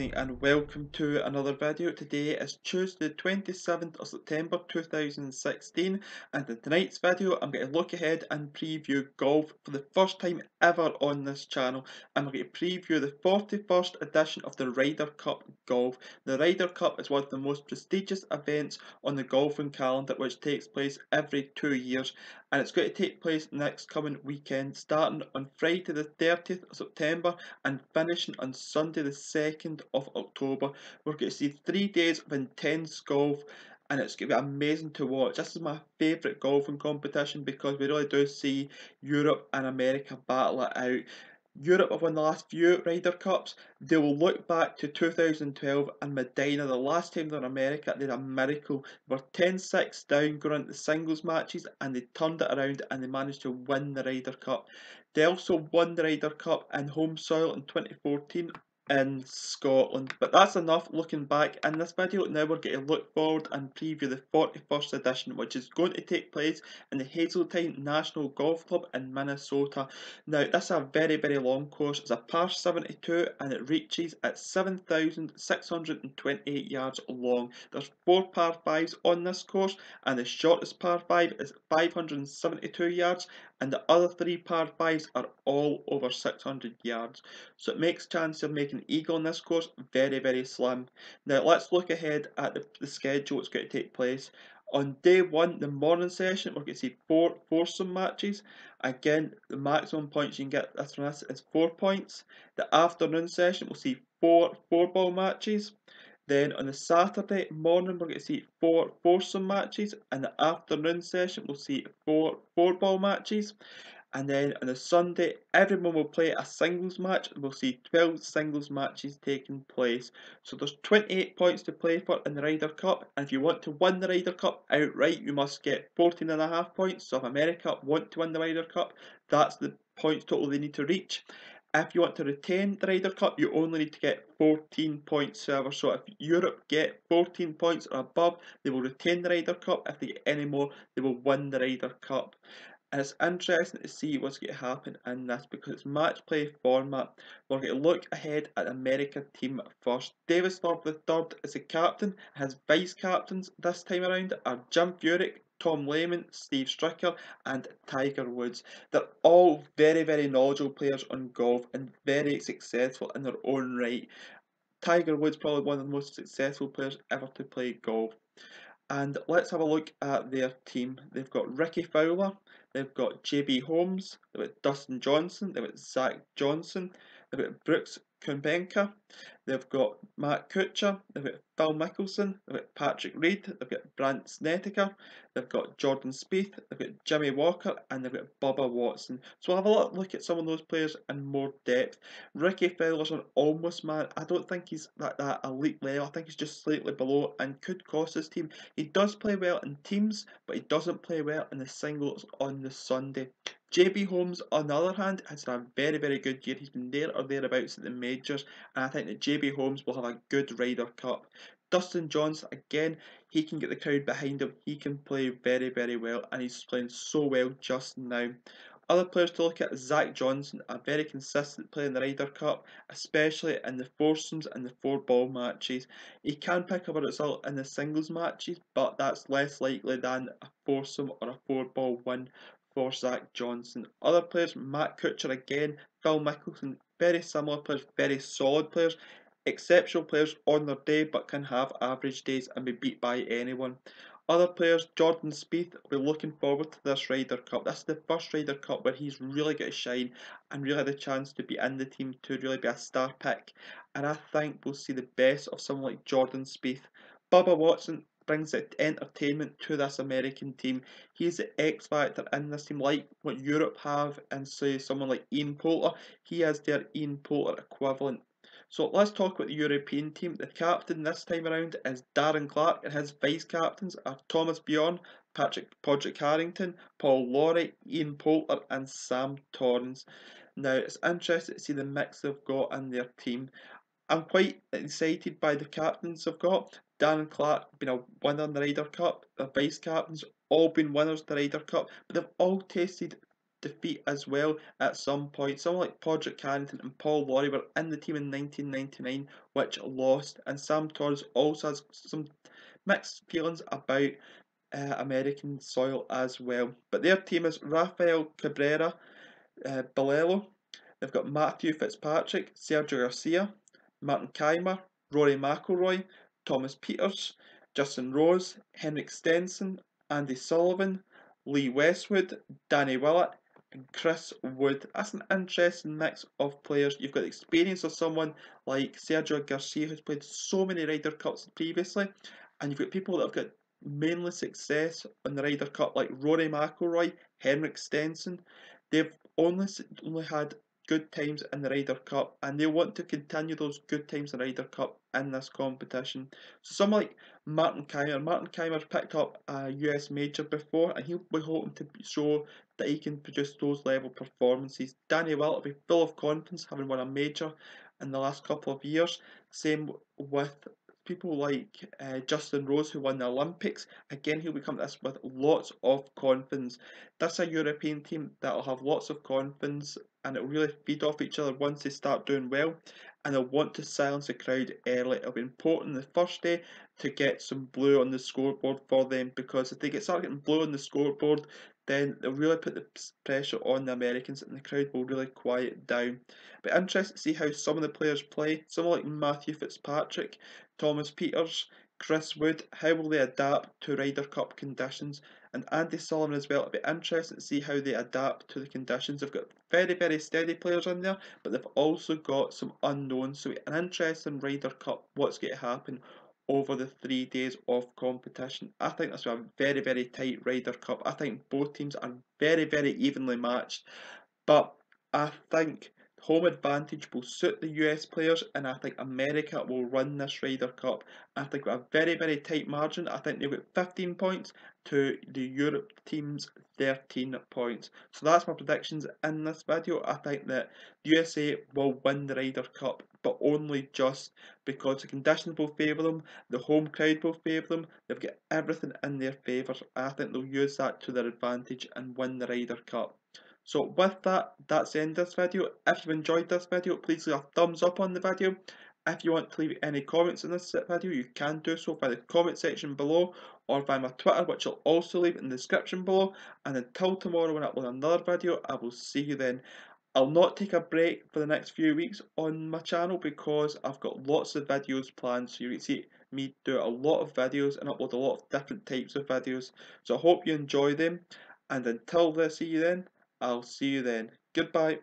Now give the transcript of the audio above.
evening and welcome to another video. Today is Tuesday 27th of September 2016 and in tonight's video I'm going to look ahead and preview golf for the first time ever on this channel. I'm going to preview the 41st edition of the Ryder Cup Golf. The Ryder Cup is one of the most prestigious events on the golfing calendar, which takes place every 2 years, and it's going to take place next coming weekend, starting on Friday the 30th of September and finishing on Sunday the 2nd of October. We're going to see 3 days of intense golf and it's going to be amazing to watch. This is my favourite golfing competition because we really do see Europe and America battle it out. Europe have won the last few Ryder Cups. They will look back to 2012 and Medina, the last time they were in America, they did a miracle. They were 10-6 down going into the singles matches and they turned it around and they managed to win the Ryder Cup. They also won the Ryder Cup in home soil in 2014 in Scotland. But that's enough looking back in this video. Now we're going to look forward and preview the 41st edition, which is going to take place in the Hazeltine National Golf Club in Minnesota. Now this is a very long course. It's a par 72 and it reaches at 7,628 yards long. There's 4 par 5s on this course and the shortest par 5 is 572 yards and the other 3 par 5s are all over 600 yards. So it makes chance of making eagle on this course very slim. Now let's look ahead at the schedule that's going to take place. On day 1, the morning session, we're going to see 4 foursome matches. Again, the maximum points you can get from this is 4 points. The afternoon session, we'll see 4 fourball matches. Then on the Saturday morning, we're going to see 4 foursome matches, and the afternoon session we'll see 4 fourball matches. And then on the Sunday, everyone will play a singles match, and we'll see 12 singles matches taking place. So there's 28 points to play for in the Ryder Cup, and if you want to win the Ryder Cup outright, you must get 14.5 points. So if America want to win the Ryder Cup, that's the points total they need to reach. If you want to retain the Ryder Cup, you only need to get 14 points, however. So if Europe get 14 points or above, they will retain the Ryder Cup. If they get any more, they will win the Ryder Cup. And it's interesting to see what's going to happen in this because it's match play format. We're going to look ahead at the America team first. Davis Thorpe III is the captain. His vice captains this time around are Jim Furyk, Tom Lehman, Steve Stricker and Tiger Woods. They're all very knowledgeable players on golf and very successful in their own right. Tiger Woods probably one of the most successful players ever to play golf. And let's have a look at their team. They've got Ricky Fowler, they've got JB Holmes, they've got Dustin Johnson, they've got Zach Johnson, they've got Brooks Koepka, they've got Matt Kuchar, they've got Phil Mickelson, they've got Patrick Reed, they've got Brandt Snedeker, they've got Jordan Spieth, they've got Jimmy Walker and they've got Bubba Watson. So we'll have a look at some of those players in more depth. Ricky Fowler's an almost man. I don't think he's that elite level. I think he's just slightly below and could cost his team. He does play well in teams, but he doesn't play well in the singles on the Sunday. JB Holmes, on the other hand, has had a very good year. He's been there or thereabouts at the majors, and I think that JB Holmes will have a good Ryder Cup. Dustin Johnson, again, he can get the crowd behind him. He can play very well, and he's playing so well just now. Other players to look at: Zach Johnson, a very consistent player in the Ryder Cup, especially in the foursomes and the 4-ball matches. He can pick up a result in the singles matches, but that's less likely than a foursome or a 4-ball win for Zach Johnson. Other players: Matt Kuchar again, Phil Mickelson, very similar players, very solid players. Exceptional players on their day, but can have average days and be beat by anyone. Other players: Jordan Spieth, we're looking forward to this Ryder Cup. This is the first Ryder Cup where he's really got to shine and really had the chance to be in the team to really be a star pick. And I think we'll see the best of someone like Jordan Spieth. Bubba Watson brings the entertainment to this American team. He's the X factor in this team, like what Europe have, and say someone like Ian Poulter. He is their Ian Poulter equivalent. So let's talk about the European team. The captain this time around is Darren Clark, and his vice captains are Thomas Bjorn, Patrick Harrington, Paul Lawrie, Ian Poulter and Sam Torrens. Now it's interesting to see the mix they've got in their team. I'm quite excited by the captains they've got. Darren Clark been a winner in the Ryder Cup, the vice captains all been winners of the Ryder Cup, but they've all tasted defeat as well at some point. Someone like Podrick Carrington and Paul Lawrie were in the team in 1999, which lost, and Sam Torres also has some mixed feelings about American soil as well. But their team is Rafael Cabrera, Bilelo. They've got Matthew Fitzpatrick, Sergio Garcia, Martin Keimer, Rory McIlroy, Thomas Peters, Justin Rose, Henrik Stenson, Andy Sullivan, Lee Westwood, Danny Willett, and Chris Wood. That's an interesting mix of players. You've got the experience of someone like Sergio Garcia, who's played so many Ryder Cups previously, and you've got people that have got mainly success in the Ryder Cup, like Rory McIlroy, Henrik Stenson. They've only had good times in the Ryder Cup, and they want to continue those good times in the Ryder Cup in this competition. So someone like Martin Keimer picked up a US major before, and he'll be hoping to show that he can produce those level performances. Danny Willett will be full of confidence, having won a major in the last couple of years. Same with people like Justin Rose, who won the Olympics. Again, he'll be coming to this with lots of confidence. That's a European team that'll have lots of confidence, and it'll really feed off each other once they start doing well, and they'll want to silence the crowd early. It'll be important the first day to get some blue on the scoreboard for them, because if they start getting blue on the scoreboard, then they'll really put the pressure on the Americans, and the crowd will really quiet down. But interested to see how some of the players play. Someone like Matthew Fitzpatrick, Thomas Peters, Chris Wood, how will they adapt to Ryder Cup conditions? And Andy Sullivan as well. It'll be interesting to see how they adapt to the conditions. They've got very, very steady players in there, but they've also got some unknowns. So an interesting Ryder Cup, what's going to happen over the 3 days of competition. I think that's a very, very tight Ryder Cup. I think both teams are very, very evenly matched. But I think home advantage will suit the US players, and I think America will run this Ryder Cup. I think with a very, very tight margin. I think they've got 15 points to the Europe team's 13 points. So that's my predictions in this video. I think that the USA will win the Ryder Cup, but only just because the conditions will favour them, the home crowd will favour them, they've got everything in their favour. I think they'll use that to their advantage and win the Ryder Cup. So with that, that's the end of this video. If you enjoyed this video, please leave a thumbs up on the video. If you want to leave any comments in this video, you can do so by the comment section below, or via my Twitter, which I'll also leave in the description below. And until tomorrow when I upload another video, I will see you then. I'll not take a break for the next few weeks on my channel, because I've got lots of videos planned, so you can see me do a lot of videos and upload a lot of different types of videos. So I hope you enjoy them, and until I see you then, I'll see you then. Goodbye.